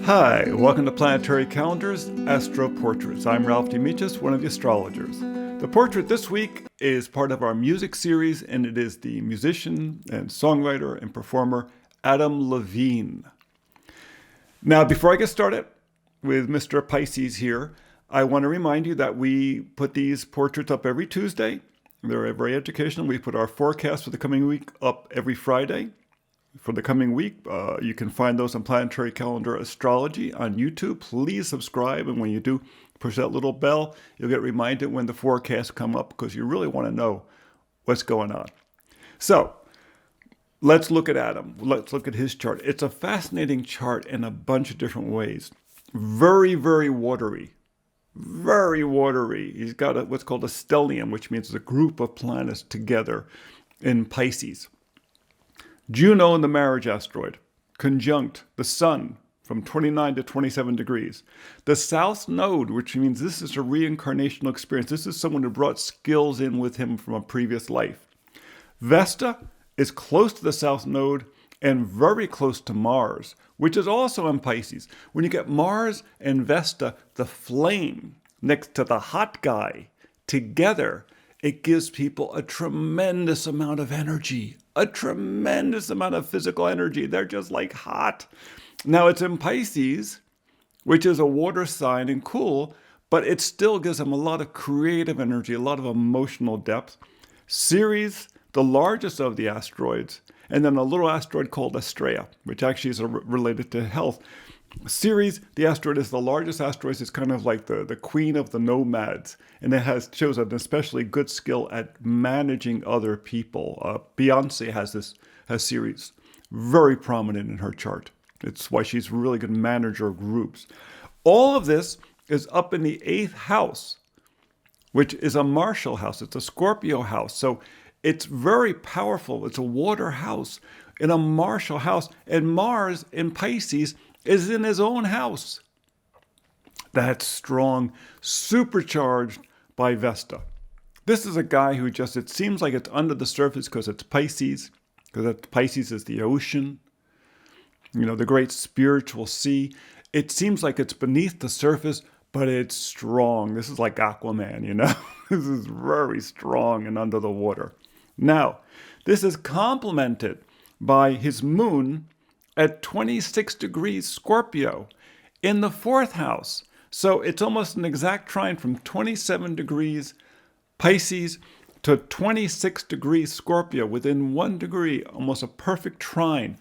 Hi, welcome to Planetary Calendars, Astro Portraits. I'm Ralph Dimitrius, one of the astrologers. The portrait this week is part of our music series, and it is the musician and songwriter and performer Adam Levine. Now, before I get started with Mr. Pisces here, I want to remind you that we put these portraits up every Tuesday. They're very educational. We put our forecast for the coming week up every Friday. For the coming week, you can find those on Planetary Calendar Astrology on YouTube. Please subscribe, and when you do, push that little bell. You'll get reminded when the forecasts come up because you really want to know what's going on. So, let's look at Adam. Let's look at his chart. It's a fascinating chart in a bunch of different ways. Very, very watery. Very watery. He's got what's called a stellium, which means a group of planets together in Pisces. Juno, the marriage asteroid, conjunct the Sun from 29 to 27 degrees. The South Node, which means this is a reincarnational experience. This is someone who brought skills in with him from a previous life. Vesta is close to the South Node and very close to Mars, which is also in Pisces. When you get Mars and Vesta, the flame next to the hot guy, together, it gives people a tremendous amount of energy, a tremendous amount of physical energy. They're just like hot. Now it's in Pisces, which is a water sign and cool, but it still gives them a lot of creative energy, a lot of emotional depth. Ceres, the largest of the asteroids, and then a little asteroid called Astraea, which actually is related to health. Ceres, the asteroid, is the largest asteroid. It's kind of like the queen of the nomads, and it shows an especially good skill at managing other people. Beyonce has Ceres very prominent in her chart. It's why she's a really good manager of groups. All of this is up in the 8th house, which is a Martial house. It's a Scorpio house. So it's very powerful. It's a water house in a Martial house. And Mars in Pisces is in his own house. That's strong, supercharged by Vesta. This is a guy who it seems like it's under the surface because it's Pisces, because Pisces is the ocean, the great spiritual sea. It seems like it's beneath the surface, but it's strong. This is like Aquaman, This is very strong and under the water. Now, this is complemented by his moon at 26 degrees Scorpio in the 4th house. So it's almost an exact trine from 27 degrees Pisces to 26 degrees Scorpio within 1 degree, almost a perfect trine.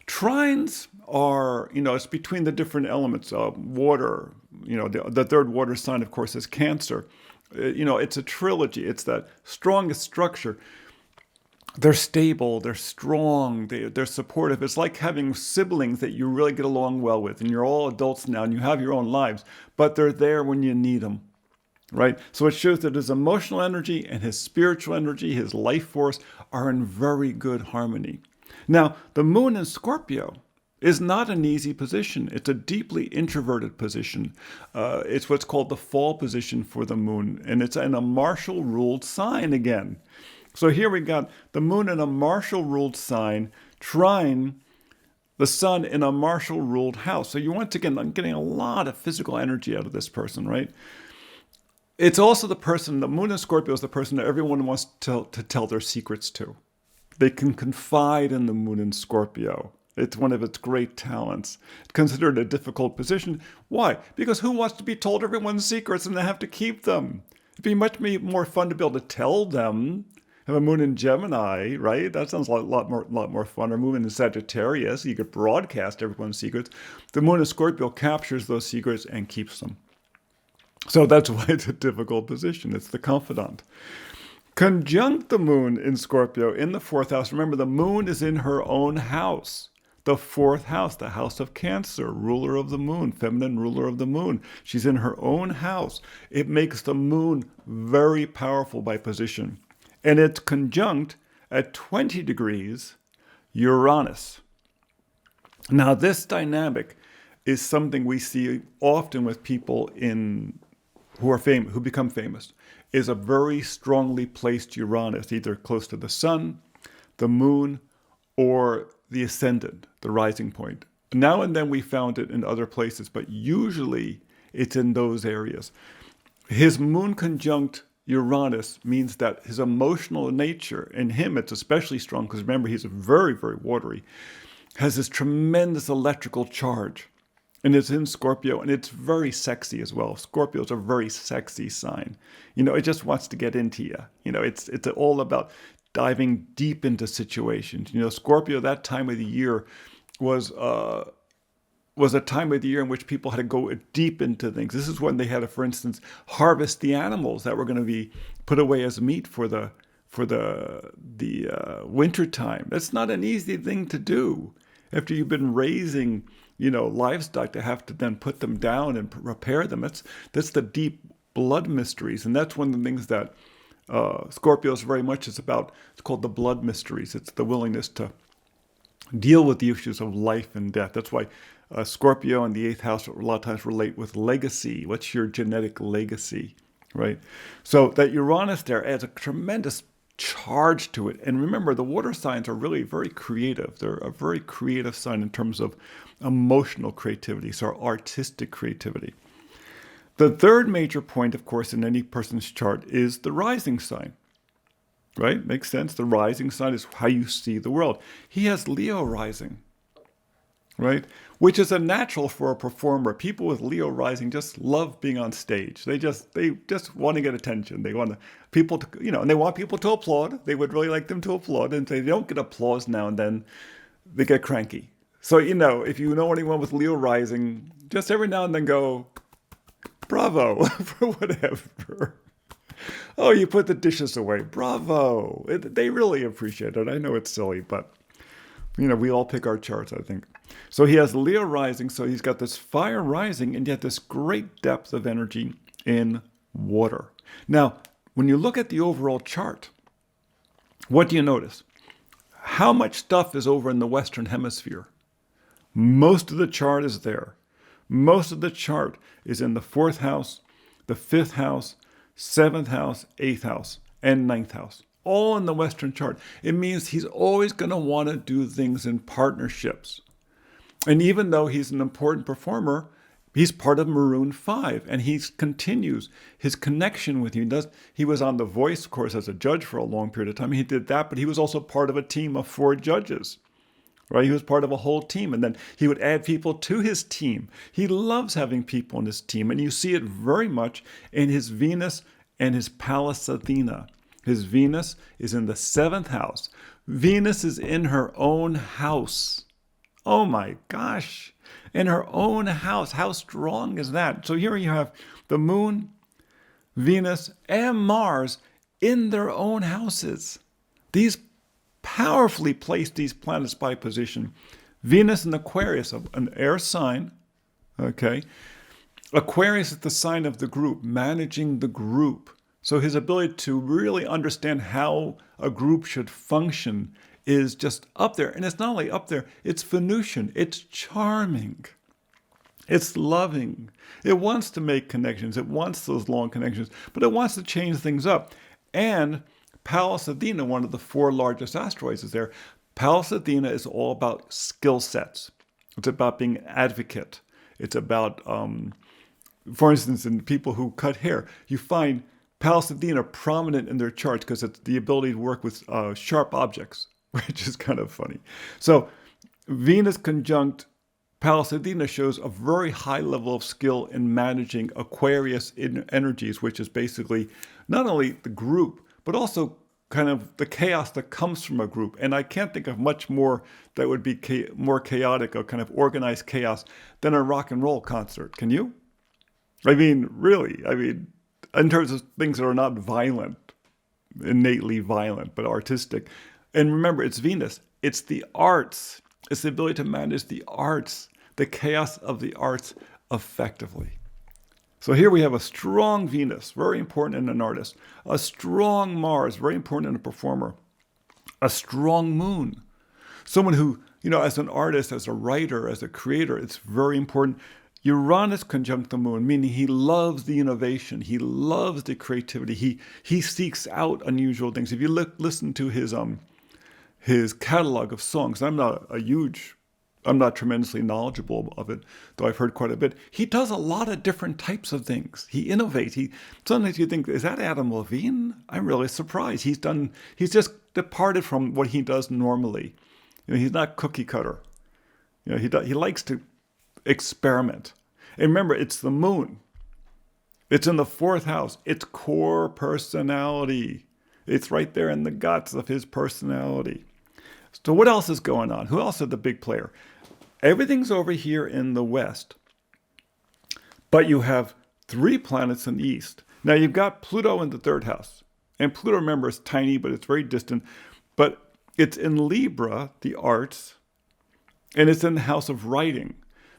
Trines are, it's between the different elements of water. The third water sign, of course, is Cancer. It's a trilogy. It's that strongest structure. They're stable, they're strong, they're supportive. It's like having siblings that you really get along well with, and you're all adults now and you have your own lives, but they're there when you need them, right? So it shows that his emotional energy and his spiritual energy, his life force, are in very good harmony. Now, the moon in Scorpio is not an easy position. It's a deeply introverted position. It's what's called the fall position for the moon, and it's in a Martial-ruled sign again. So here we got the moon in a Martial-ruled sign, trine the sun in a Martial-ruled house. So you're once again getting a lot of physical energy out of this person, right? It's also the moon in Scorpio is the person that everyone wants to tell their secrets to. They can confide in the moon in Scorpio. It's one of its great talents. It's considered a difficult position. Why? Because who wants to be told everyone's secrets and they have to keep them? It'd be much more fun to be able to tell them. Have a moon in Gemini, right? That sounds a lot more fun. Or moon in Sagittarius, you could broadcast everyone's secrets. The moon in Scorpio captures those secrets and keeps them. So that's why it's a difficult position. It's the confidant. Conjunct the moon in Scorpio in the 4th house. Remember, the moon is in her own house. The 4th house, the house of Cancer, ruler of the moon, feminine ruler of the moon. She's in her own house. It makes the moon very powerful by position. And it's conjunct at 20 degrees Uranus. Now, this dynamic is something we see often with people who become famous, is a very strongly placed Uranus, either close to the sun, the moon, or the ascendant, the rising point. Now and then we found it in other places, but usually it's in those areas. His Moon Conjunct Uranus means that his emotional nature, in him it's especially strong, because remember, he's very, very watery, has this tremendous electrical charge. And it's in Scorpio, and it's very sexy as well. Scorpio is a very sexy sign. It just wants to get into you. It's all about diving deep into situations. Scorpio, that time of the year was a time of the year in which people had to go deep into things. This is when they had to, for instance, harvest the animals that were going to be put away as meat for the winter time. That's not an easy thing to do after you've been raising livestock, to have to then put them down and repair them. That's the deep blood mysteries, and that's one of the things that Scorpio very much is about. It's called the blood mysteries. It's the willingness to deal with the issues of life and death. That's why Scorpio and the 8th house a lot of times relate with legacy. What's your genetic legacy, right? So that Uranus there adds a tremendous charge to it. And remember, the water signs are really very creative. They're a very creative sign in terms of emotional creativity, so artistic creativity. The third major point, of course, in any person's chart is the rising sign, right? Makes sense. The rising sign is how you see the world. He has Leo rising, right? Which is a natural for a performer. People with Leo rising just love being on stage. They just want to get attention. They want people to, and they want people to applaud. They would really like them to applaud. And if they don't get applause now and then, they get cranky. So, if you know anyone with Leo rising, just every now and then go, bravo, for whatever. Oh, you put the dishes away. Bravo. They really appreciate it. I know it's silly, but, we all pick our charts, I think. So he has Leo rising, so he's got this fire rising, and yet this great depth of energy in water. Now, when you look at the overall chart, what do you notice? How much stuff is over in the Western Hemisphere? Most of the chart is there. Most of the chart is in the 4th house, the 5th house, 7th house, 8th house, and 9th house. All in the Western chart. It means he's always going to want to do things in partnerships. And even though he's an important performer, he's part of Maroon 5, and he continues his connection with you. He was on The Voice, of course, as a judge for a long period of time. He did that, but he was also part of a team of 4 judges. Right? He was part of a whole team, and then he would add people to his team. He loves having people in his team, and you see it very much in his Venus and his Pallas Athena. His Venus is in the 7th house. Venus is in her own house. Oh my gosh. In her own house. How strong is that? So here you have the Moon, Venus, and Mars in their own houses. These powerfully placed these planets by position. Venus in Aquarius, an air sign, okay? Aquarius is the sign of the group, managing the group. So his ability to really understand how a group should function is just up there. And it's not only up there, it's Venusian, it's charming, it's loving. It wants to make connections, it wants those long connections, but it wants to change things up. And Pallas Athena, one of the 4 largest asteroids, is there. Pallas Athena is all about skill sets. It's about being an advocate. It's about, for instance, in people who cut hair, you find Pallas Athena prominent in their charts because it's the ability to work with sharp objects, which is kind of funny. So Venus conjunct Pallas Athena shows a very high level of skill in managing Aquarius energies, which is basically not only the group, but also kind of the chaos that comes from a group. And I can't think of much more that would be more chaotic or kind of organized chaos than a rock and roll concert. Can you? I mean, really, in terms of things that are not violent, innately violent, but artistic. And remember, it's Venus. It's the arts. It's the ability to manage the arts, the chaos of the arts effectively. So here we have a strong Venus, very important in an artist. A strong Mars, very important in a performer. A strong Moon. Someone who, as an artist, as a writer, as a creator, it's very important. Uranus conjunct the Moon, meaning he loves the innovation. He loves the creativity. He seeks out unusual things. If you listen to his catalog of songs, I'm not a huge I'm not tremendously knowledgeable of it, though I've heard quite a bit. He does a lot of different types of things. He innovates. Sometimes you think, is that Adam Levine? I'm really surprised. He's just departed from what he does normally. He's not cookie cutter. He likes to experiment. And remember, it's the moon. It's in the 4th house. It's core personality. It's right there in the guts of his personality. So what else is going on? Who else is the big player? Everything's over here in the west. But you have 3 planets in the east. Now you've got Pluto in the 3rd house. And Pluto, remember, is tiny, but it's very distant. But it's in Libra, the arts, and it's in the house of writing.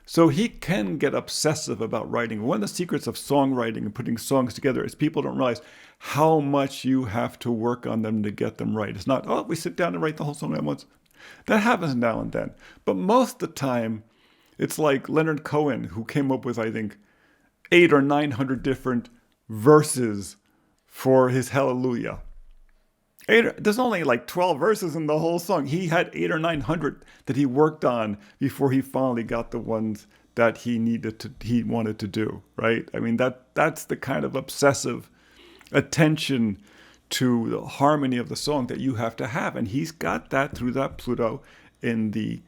So he can get obsessive about writing. One of the secrets of songwriting and putting songs together is people don't realize how much you have to work on them to get them right. It's not, we sit down and write the whole song at once. That happens now and then. But most of the time, it's like Leonard Cohen, who came up with, I think, 800 or 900 different verses for his Hallelujah. There's only like 12 verses in the whole song. He had 800 or 900 that he worked on before he finally got the ones that he wanted to do, right? I mean, that's the kind of obsessive attention to the harmony of the song that you have to have. And he's got that through that Pluto in the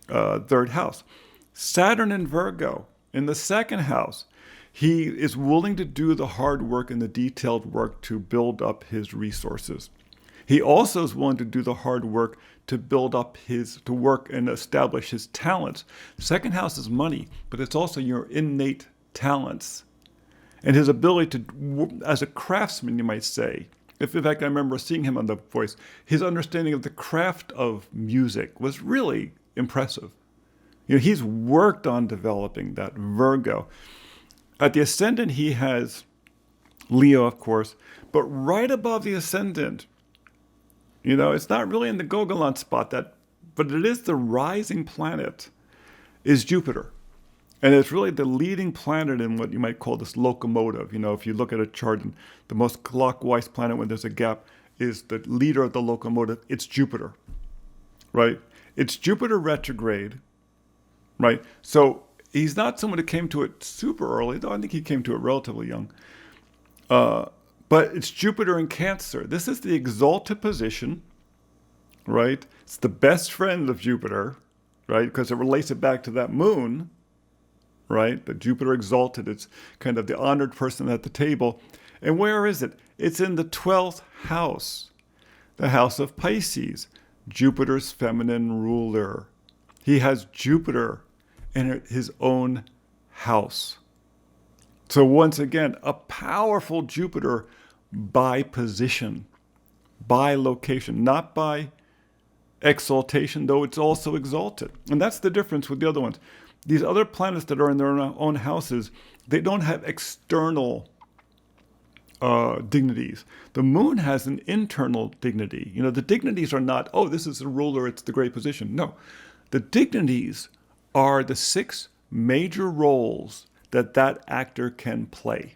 3rd house. Saturn in Virgo in the 2nd house. He is willing to do the hard work and the detailed work to build up his resources. He also is willing to do the hard work to build up to work and establish his talents. The 2nd house is money, but it's also your innate talents and his ability to, as a craftsman, you might say. In fact, I remember seeing him on The Voice. His understanding of the craft of music was really impressive. He's worked on developing that. Virgo. At the ascendant, he has Leo, of course, but right above the ascendant, it's not really in the Gogolon spot, but it is the rising planet, is Jupiter. And it's really the leading planet in what you might call this locomotive. If you look at a chart, and the most clockwise planet when there's a gap is the leader of the locomotive. It's Jupiter, right? It's Jupiter retrograde, right? So he's not someone who came to it super early, though I think he came to it relatively young. But it's Jupiter in Cancer. This is the exalted position, right? It's the best friend of Jupiter, right? Because it relates it back to that moon, right? The Jupiter exalted. It's kind of the honored person at the table. And where is it? It's in the 12th house, the house of Pisces, Jupiter's feminine ruler. He has Jupiter in his own house. So once again, a powerful Jupiter by position, by location, not by exaltation, though it's also exalted. And that's the difference with the other ones. These other planets that are in their own houses, they don't have external dignities. The moon has an internal dignity. The dignities are not, this is the ruler, it's the great position. No, the dignities are the 6 major roles that actor can play.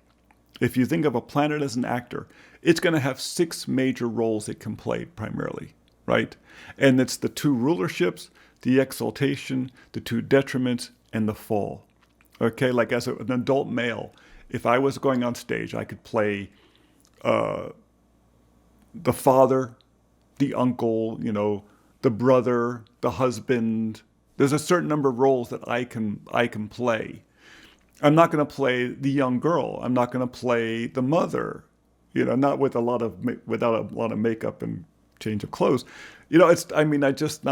If you think of a planet as an actor, it's going to have 6 major roles it can play primarily, right? And it's the 2 rulerships, the exaltation, the 2 detriments, and the fall. Okay, like as an adult male, if I was going on stage, I could play the father, the uncle, the brother, the husband. There's a certain number of roles that I can play. I'm not going to play the young girl. I'm not going to play the mother, not without a lot of makeup and change of clothes. It's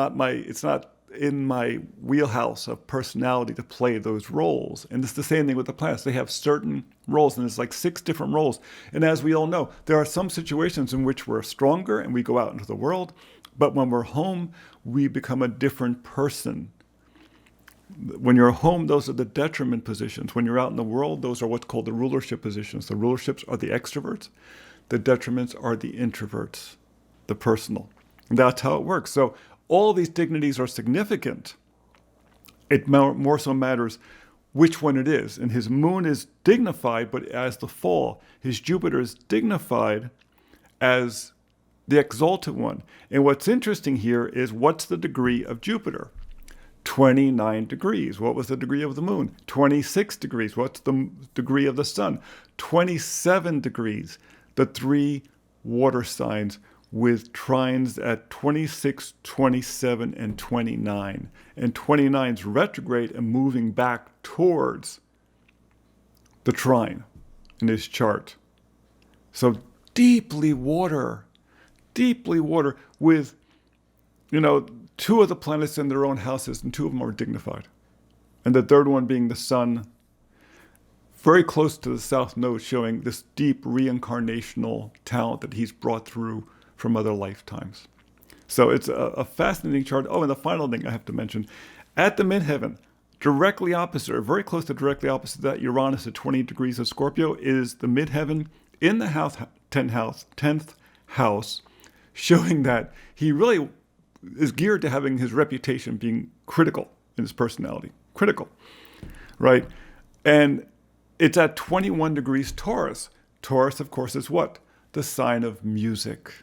not in my wheelhouse of personality to play those roles. And it's the same thing with the planets. They have certain roles, and there's like 6 different roles. And as we all know, there are some situations in which we're stronger and we go out into the world, but when we're home, we become a different person. When you're home, those are the detriment positions. When you're out in the world, those are what's called the rulership positions. The rulerships are the extroverts. The detriments are the introverts, the personal. And that's how it works. So all these dignities are significant. It more so matters which one it is. And his moon is dignified, but as the fall. His Jupiter is dignified as the exalted one. And what's interesting here is what's the degree of Jupiter? 29 degrees. What was the degree of the moon? 26 degrees. What's the degree of the sun? 27 degrees. The three water signs with trines at 26, 27, and 29. And 29 is retrograde and moving back towards the trine in his chart. So deeply water with, two of the planets in their own houses, and two of them are dignified. And the third one being the sun, very close to the south node, showing this deep reincarnational talent that he's brought through from other lifetimes. So it's a fascinating chart. Oh, and the final thing I have to mention, at the midheaven, directly opposite, or very close to directly opposite that, Uranus at 20 degrees of Scorpio, is the midheaven in the 10th house, showing that he really is geared to having his reputation being critical in his personality. Critical, right? And it's at 21 degrees Taurus. Taurus, of course, is what? The sign of music.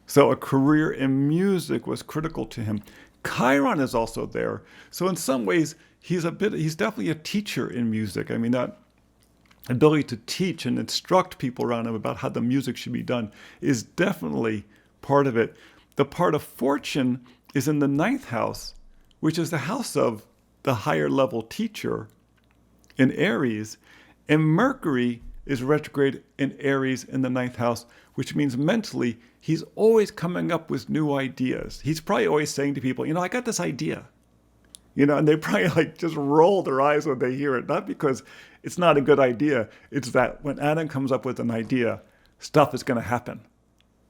So a career in music was critical to him. Chiron is also there. So in some ways, he's definitely a teacher in music. I mean, that ability to teach and instruct people around him about how the music should be done is definitely part of it. The part of fortune is in the 9th house, which is the house of the higher level teacher in Aries. And Mercury is retrograde in Aries in the 9th house, which means mentally he's always coming up with new ideas. He's probably always saying to people, I got this idea. And they probably just roll their eyes when they hear it, not because it's not a good idea. It's that when Adam comes up with an idea, stuff is going to happen.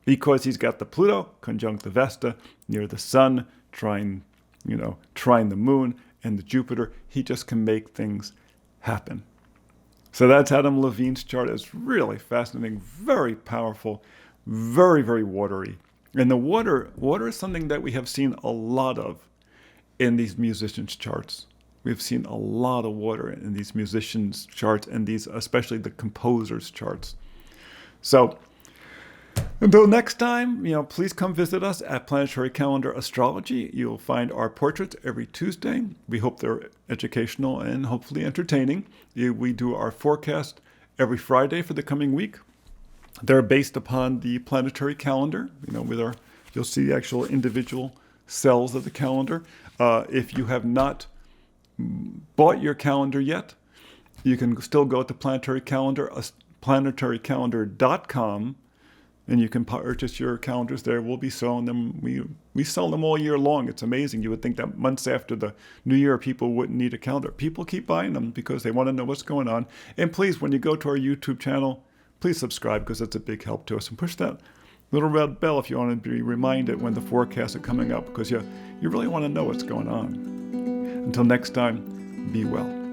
Because he's got the Pluto conjunct the Vesta near the sun, trine the moon and the Jupiter. He just can make things happen. So that's Adam Levine's chart. It's really fascinating, very powerful, very, very watery. And the water is something that we have seen a lot of in these musicians' charts. We've seen a lot of water in these musicians' charts and these, especially the composers' charts. So until next time, please come visit us at Planetary Calendar Astrology. You'll find our portraits every Tuesday. We hope they're educational and hopefully entertaining. We do our forecast every Friday for the coming week. They're based upon the planetary calendar, you'll see the actual individual cells of the calendar. If you have not bought your calendar yet, you can still go to Planetary Calendar, planetarycalendar.com, and you can purchase your calendars there. We'll be selling them. We sell them all year long. It's amazing. You would think that months after the new year, people wouldn't need a calendar. People keep buying them because they want to know what's going on. And please, when you go to our YouTube channel, please subscribe because it's a big help to us. And push that little red bell if you want to be reminded when the forecasts are coming up, because you really want to know what's going on. Until next time, be well.